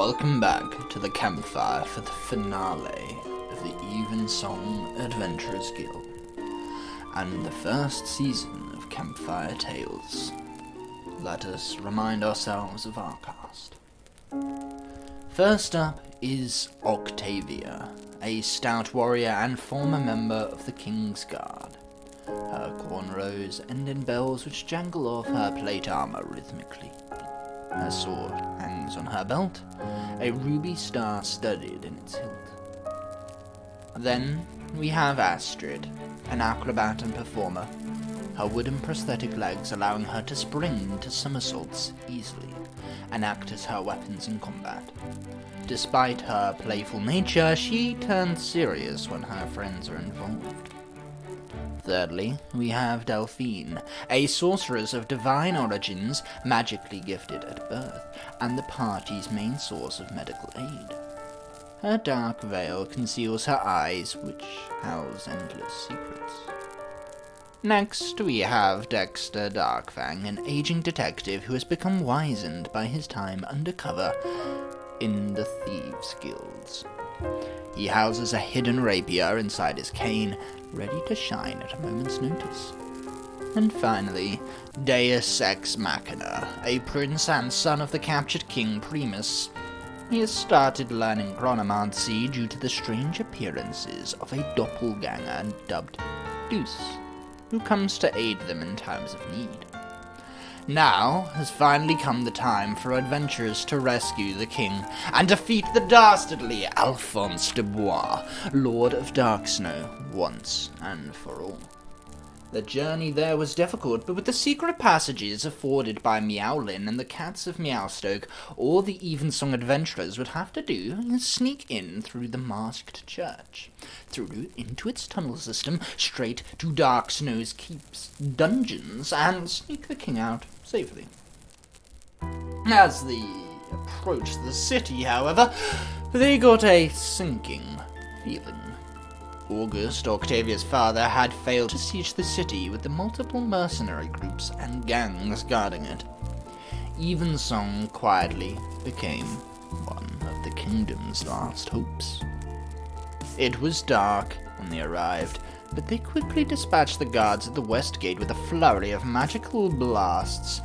Welcome back to the Campfire for the finale of the Evensong Adventurers Guild, and the first season of Campfire Tales. Let us remind ourselves of our cast. First up is Octavia, a stout warrior and former member of the King's Guard. Her cornrows end in bells which jangle off her plate armor rhythmically. Her sword hangs on her belt, a ruby star studded in its hilt. Then we have Astrid, an acrobat and performer, her wooden prosthetic legs allowing her to spring into somersaults easily and act as her weapons in combat. Despite her playful nature, she turns serious when her friends are involved. Thirdly, we have Delphine, a sorceress of divine origins, magically gifted at birth, and the party's main source of medical aid. Her dark veil conceals her eyes, which house endless secrets. Next, we have Dexter Darkfang, an aging detective who has become wizened by his time undercover in the Thieves' Guilds. He houses a hidden rapier inside his cane, ready to shine at a moment's notice. And finally, Deus Ex Machina, a prince and son of the captured King Primus. He has started learning chronomancy due to the strange appearances of a doppelganger dubbed Deuce, who comes to aid them in times of need. Now has finally come the time for adventurers to rescue the king and defeat the dastardly Alphonse de Bois, Lord of Darksnow, once and for all. The journey there was difficult, but with the secret passages afforded by Meowlin and the cats of Meowstoke, all the Evensong adventurers would have to do is sneak in through the masked church, through into its tunnel system, straight to Darksnow's keep's dungeons, and sneak the king out safely. As they approached the city, however, they got a sinking feeling. August, Octavia's father, had failed to siege the city with the multiple mercenary groups and gangs guarding it. Evensong quietly became one of the kingdom's last hopes. It was dark when they arrived, but they quickly dispatched the guards at the west gate with a flurry of magical blasts.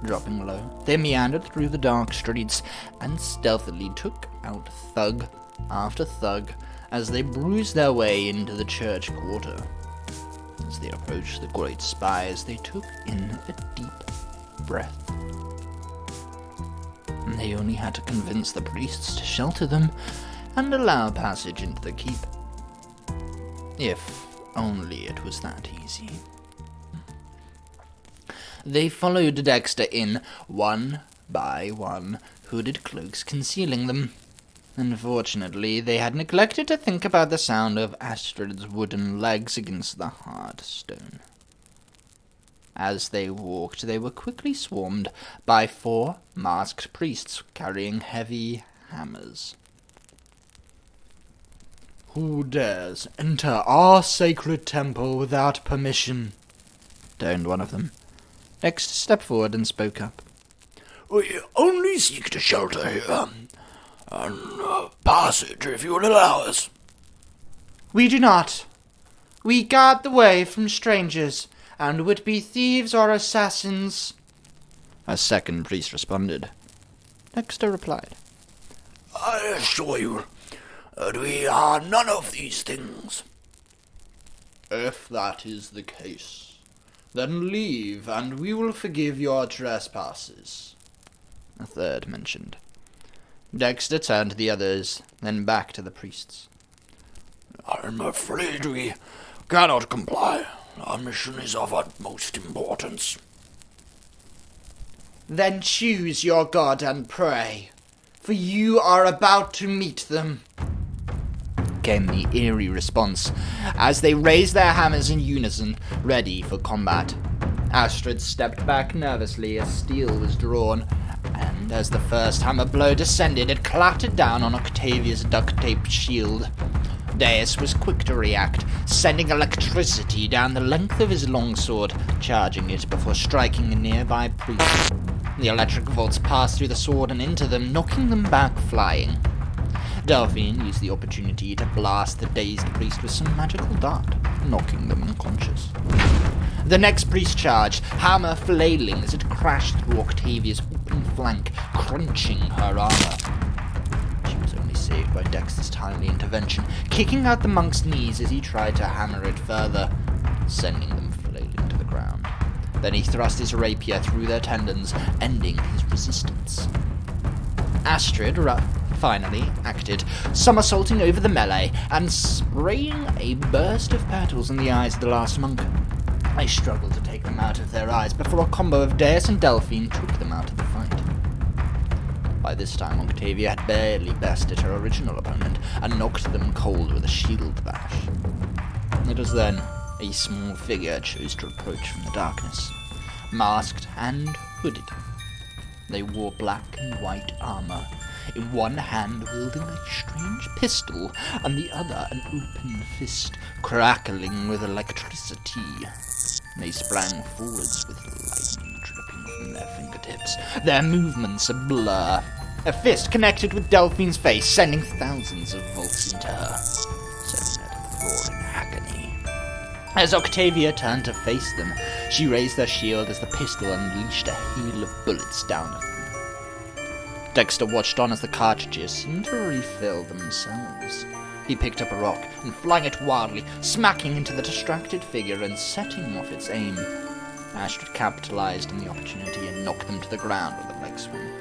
Dropping low, they meandered through the dark streets and stealthily took out thug after thug as they bruised their way into the church quarter. As they approached the great spires, they took in a deep breath. They only had to convince the priests to shelter them and allow passage into the keep. If only it was that easy. They followed Dexter in, one by one, hooded cloaks concealing them. Unfortunately, they had neglected to think about the sound of Astrid's wooden legs against the hard stone. As they walked, they were quickly swarmed by 4 masked priests carrying heavy hammers. "Who dares enter our sacred temple without permission?" droned one of them. Dexter stepped forward and spoke up. "We only seek to shelter here, and passage, if you will allow us." "We do not. We guard the way from strangers, and would be thieves or assassins," a second priest responded. Dexter replied, "I assure you that we are none of these things." "If that is the case, then leave, and we will forgive your trespasses," a third mentioned. Dexter turned to the others, then back to the priests. "I'm afraid we cannot comply. Our mission is of utmost importance." "Then choose your god and pray, for you are about to meet them," came the eerie response, as they raised their hammers in unison, ready for combat. Astrid stepped back nervously as steel was drawn, and as the first hammer blow descended, it clattered down on Octavia's duct-taped shield. Deus was quick to react, sending electricity down the length of his longsword, charging it before striking a nearby priest. The electric volts passed through the sword and into them, knocking them back flying. Delphine used the opportunity to blast the dazed priest with some magical dart, knocking them unconscious. The next priest charged, hammer flailing as it crashed through Octavia's open flank, crunching her armor. She was only saved by Dexter's timely intervention, kicking out the monk's knees as he tried to hammer it further, sending them flailing to the ground. Then he thrust his rapier through their tendons, ending his resistance. Astrid finally acted, somersaulting over the melee and spraying a burst of petals in the eyes of the last monk. They struggled to take them out of their eyes before a combo of Deus and Delphine took them out of the fight. By this time, Octavia had barely bested her original opponent and knocked them cold with a shield bash. It was then a small figure chose to approach from the darkness, masked and hooded. They wore black and white armor, in one hand wielding a strange pistol, and the other an open fist, crackling with electricity. They sprang forwards with lightning dripping from their fingertips, their movements a blur. A fist connected with Delphine's face, sending thousands of volts into her, setting her to the floor in agony. As Octavia turned to face them, she raised her shield as the pistol unleashed a hail of bullets down at them. Dexter watched on as the cartridges seemed to refill themselves. He picked up a rock and flung it wildly, smacking into the distracted figure and setting off its aim. Astrid capitalized on the opportunity and knocked them to the ground with a leg swing.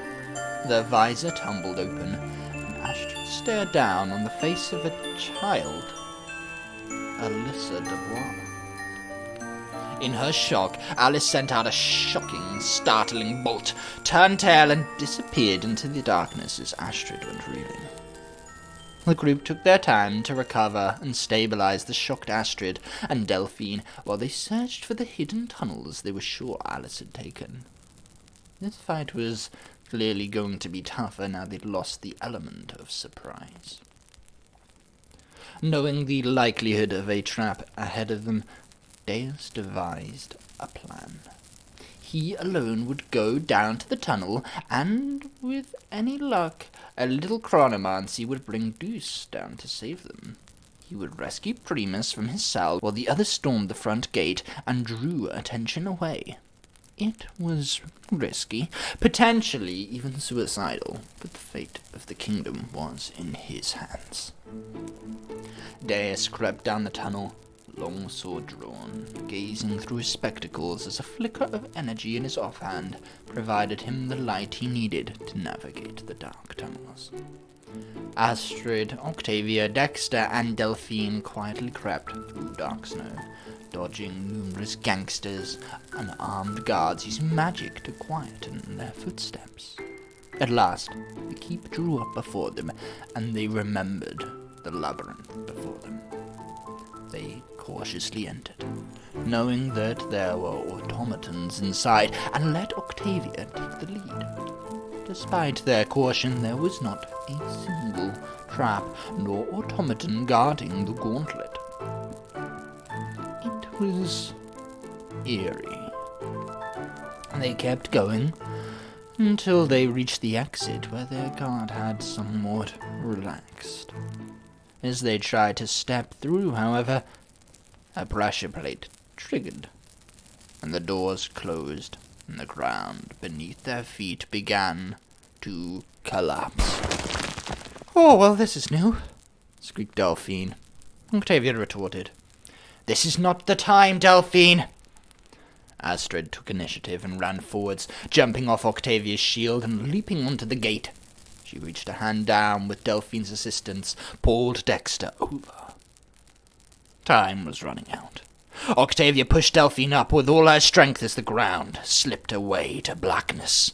Their visor tumbled open, and Astrid stared down on the face of a child, Alyssa Dubois. In her shock, Alice sent out a shocking, startling bolt, turned tail, and disappeared into the darkness as Astrid went reeling. The group took their time to recover and stabilize the shocked Astrid and Delphine while they searched for the hidden tunnels they were sure Alice had taken. This fight was clearly going to be tougher now they'd lost the element of surprise. Knowing the likelihood of a trap ahead of them, Deus devised a plan. He alone would go down to the tunnel, and, with any luck, a little chronomancy would bring Deuce down to save them. He would rescue Primus from his cell, while the others stormed the front gate and drew attention away. It was risky, potentially even suicidal, but the fate of the kingdom was in his hands. Deus crept down the tunnel, long sword drawn, gazing through his spectacles as a flicker of energy in his offhand provided him the light he needed to navigate the dark tunnels. Astrid, Octavia, Dexter, and Delphine quietly crept through dark snow, dodging numerous gangsters and armed guards using magic to quieten their footsteps. At last, the keep drew up before them, and they remembered the labyrinth before them. They cautiously entered, knowing that there were automatons inside, and let Octavia take the lead. Despite their caution, there was not a single trap nor automaton guarding the gauntlet. It was eerie. They kept going until they reached the exit, where their guard had somewhat relaxed. As they tried to step through, however, a pressure plate triggered, and the doors closed, and the ground beneath their feet began to collapse. "Oh, well, this is new," squeaked Delphine. Octavia retorted. "This is not the time, Delphine." Astrid took initiative and ran forwards, jumping off Octavia's shield and leaping onto the gate. She reached a hand down with Delphine's assistance, pulled Dexter over. Time was running out. Octavia pushed Delphine up with all her strength as the ground slipped away to blackness.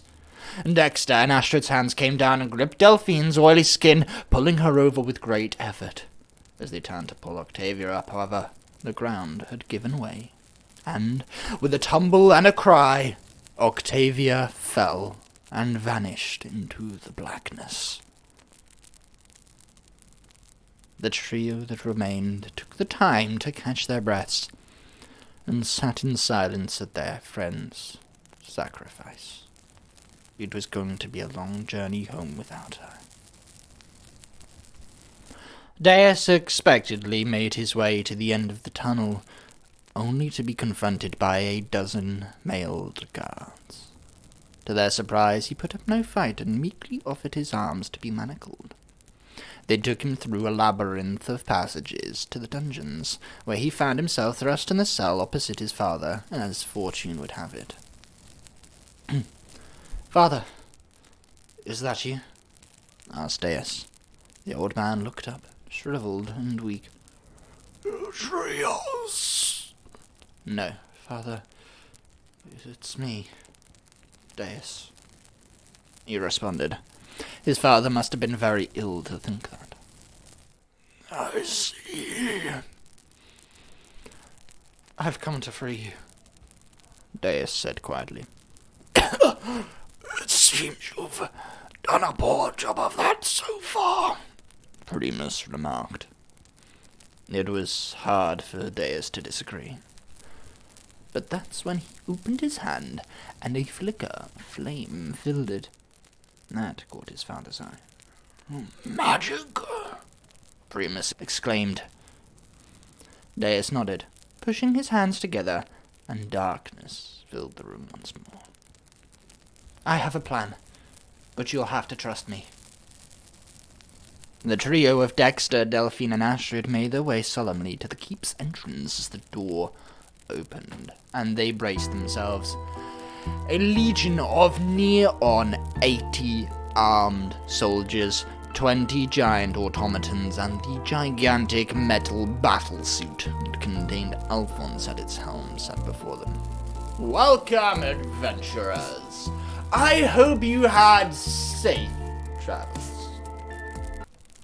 Dexter and Astrid's hands came down and gripped Delphine's oily skin, pulling her over with great effort. As they turned to pull Octavia up, however, the ground had given way, and, with a tumble and a cry, Octavia fell and vanished into the blackness. The trio that remained took the time to catch their breaths, and sat in silence at their friend's sacrifice. It was going to be a long journey home without her. Deus expectedly made his way to the end of the tunnel, only to be confronted by a dozen mailed guards. To their surprise, he put up no fight and meekly offered his arms to be manacled. They took him through a labyrinth of passages to the dungeons, where he found himself thrust in the cell opposite his father, as fortune would have it. "Father, is that you?" asked Deus. The old man looked up, shriveled and weak. Trios! "No, Father, it's me, Deus," he responded. His father must have been very ill to think that. I see. "I've come to free you," Deus said quietly. It seems you've done a poor job of that so far, Primus remarked. It was hard for Deus to disagree. But that's when he opened his hand, and a flicker of flame filled it. That caught his father's eye. Magic? Primus exclaimed. Deus nodded, pushing his hands together, and darkness filled the room once more. "I have a plan, but you'll have to trust me." The trio of Dexter, Delphine, and Astrid made their way solemnly to the keep's entrance as the door opened, and they braced themselves. A legion of near on 80 armed soldiers, 20 giant automatons, and the gigantic metal battlesuit that contained Alphonse at its helm sat before them. "Welcome, adventurers! I hope you had safe travels."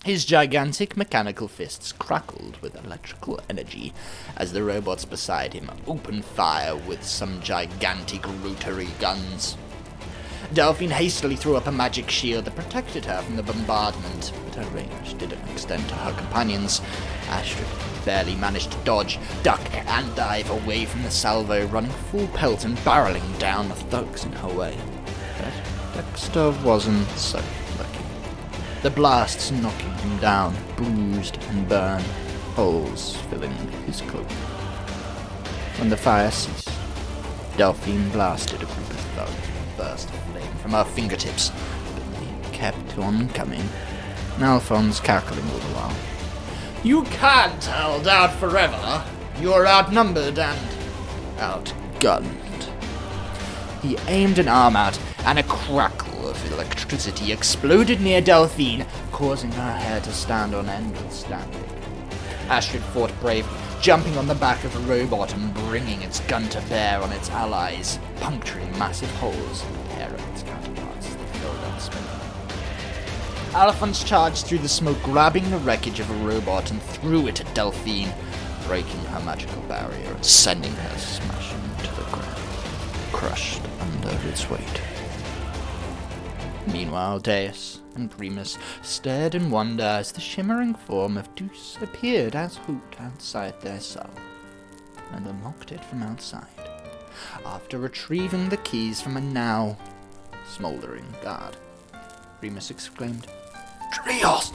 His gigantic mechanical fists crackled with electrical energy as the robots beside him opened fire with some gigantic rotary guns. Delphine hastily threw up a magic shield that protected her from the bombardment, but her range didn't extend to her companions. Astrid barely managed to dodge, duck, and dive away from the salvo, running full pelt and barreling down the thugs in her way. But Dexter wasn't so lucky. The blasts knocking him down, bruised and burned, holes filling his cloak. When the fire ceased, Delphine blasted a group of thugs with a burst of flame from her fingertips, but they kept on coming, Alphonse cackling all the while. "You can't hold out forever. You're outnumbered and outgunned." He aimed an arm out, and a crackle of electricity exploded near Delphine, causing her hair to stand on end with static. Astrid fought bravely, jumping on the back of a robot and bringing its gun to bear on its allies, puncturing massive holes in the hair of its counterparts as they filled out spinning. Alphonse charged through the smoke, grabbing the wreckage of a robot and threw it at Delphine, breaking her magical barrier and sending her smashing to the ground, crushed under its weight. Meanwhile, Deus and Primus stared in wonder as the shimmering form of Deuce appeared as hoped outside their cell, and unlocked it from outside, after retrieving the keys from a now smouldering guard. Primus exclaimed, Trios!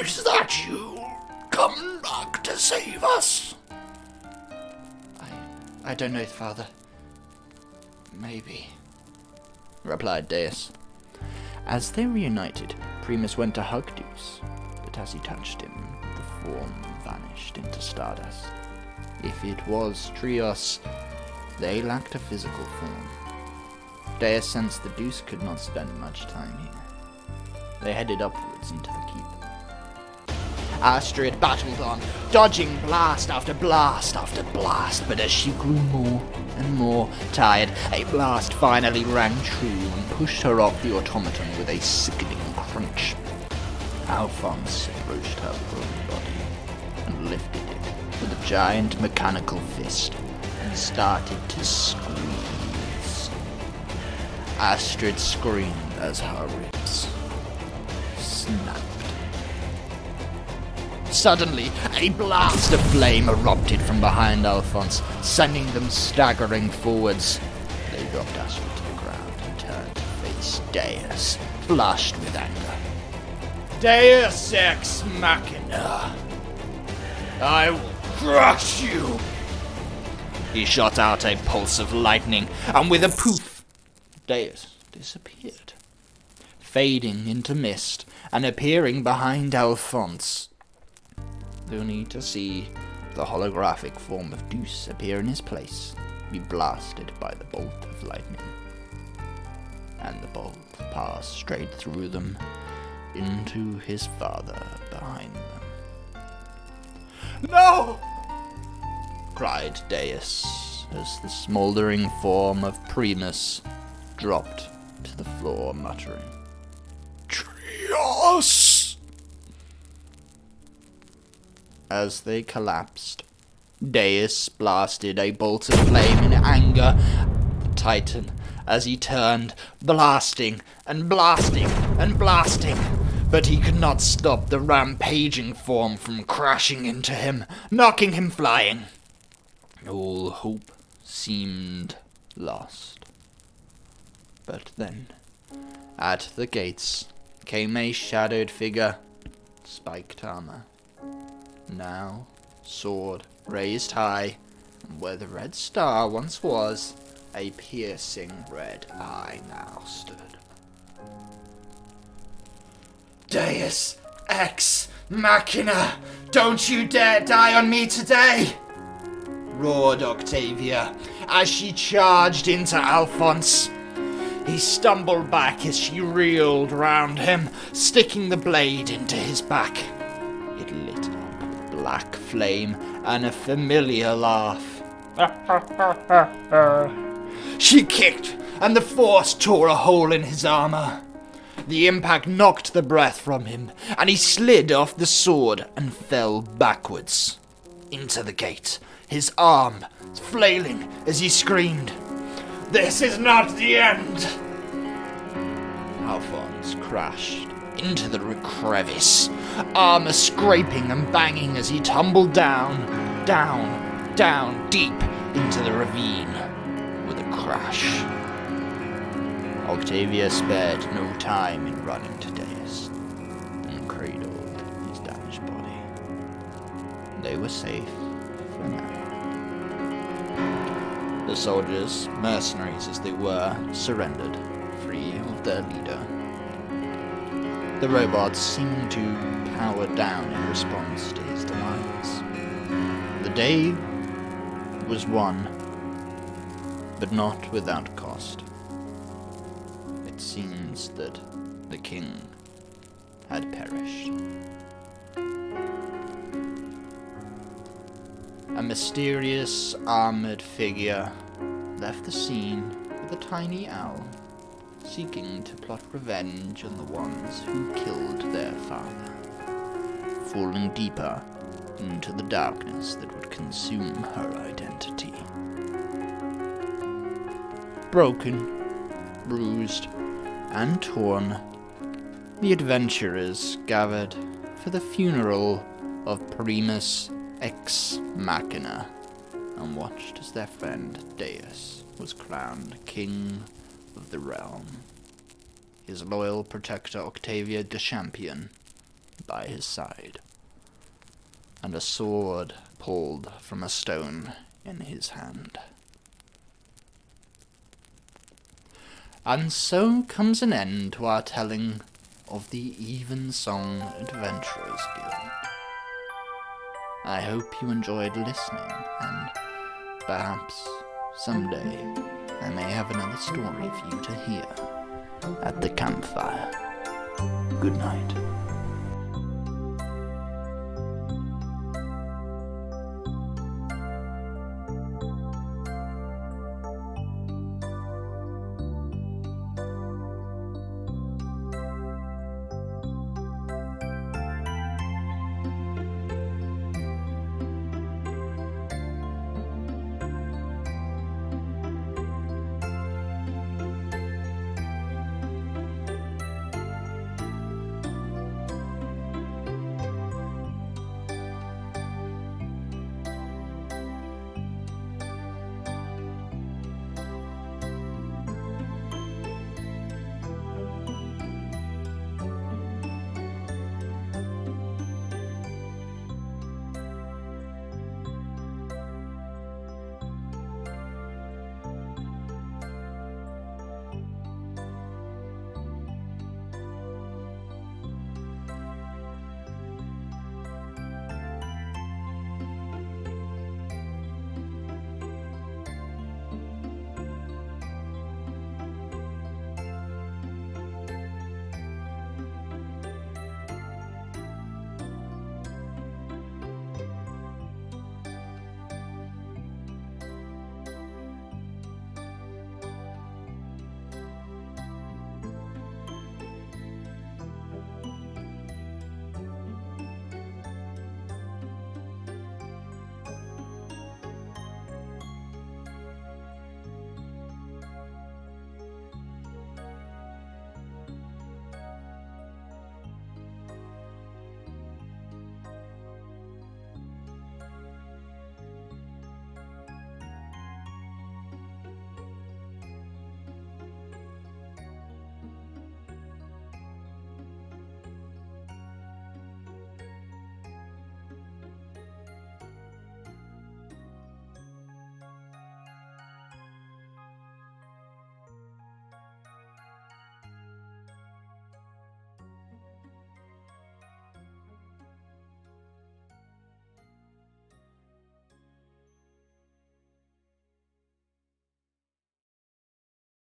Is that you? Come back to save us? I don't know, Father. Maybe, replied Deus. As they reunited, Primus went to hug Deuce, but as he touched him, the form vanished into stardust. If it was Trios, they lacked a physical form. Deus sensed the Deuce could not spend much time here. They headed upwards into the keep. Astrid battled on, dodging blast after blast after blast, but as she grew more and more tired, a blast finally rang true and pushed her off the automaton with a sickening crunch. Alphonse approached her prone body and lifted it with a giant mechanical fist and started to squeeze. Astrid screamed as her ribs snapped. Suddenly, a blast of flame erupted from behind Alphonse, sending them staggering forwards. They dropped Astrid to the ground and turned to face Deus, flushed with anger. "Deus ex machina, I will crush you!" He shot out a pulse of lightning, and with a poof, Deus disappeared, fading into mist and appearing behind Alphonse, only to see the holographic form of Deuce appear in his place, be blasted by the bolt of lightning, and the bolt pass straight through them into his father behind them. "No!" cried Deus, as the smouldering form of Primus dropped to the floor, muttering, "Trios!" As they collapsed, Deus blasted a bolt of flame in anger at the Titan as he turned, blasting and blasting and blasting, but he could not stop the rampaging form from crashing into him, knocking him flying. All hope seemed lost. But then, at the gates, came a shadowed figure, spiked armor, now sword raised high, and where the red star once was, a piercing red eye now stood. "Deus ex machina, don't you dare die on me today!" roared Octavia as she charged into Alphonse. He stumbled back as she reeled round him, sticking the blade into his back. It lit up with black flame and a familiar laugh. She kicked, and the force tore a hole in his armor. The impact knocked the breath from him, and he slid off the sword and fell backwards into the gate, his arm flailing as he screamed, "This is not the end!" Alphonse crashed into the crevice, armor scraping and banging as he tumbled down, deep into the ravine with a crash. Octavia spared no time in running to Deus and cradled his damaged body. They were safe for now. The soldiers, mercenaries as they were, surrendered, free of their leader. The robots seemed to power down in response to his demands. The day was won, but not without cost. It seems that the king had perished. A mysterious armored figure left the scene with a tiny owl, seeking to plot revenge on the ones who killed their father, falling deeper into the darkness that would consume her identity. Broken, bruised, and torn, the adventurers gathered for the funeral of Primus ex machina and watched as their friend Deus was crowned king of the realm, his loyal protector Octavia de Champion by his side, and a sword pulled from a stone in his hand. And so comes an end to our telling of the Evensong Adventurers Guild. I hope you enjoyed listening, and perhaps someday I may have another story for you to hear at the campfire. Good night.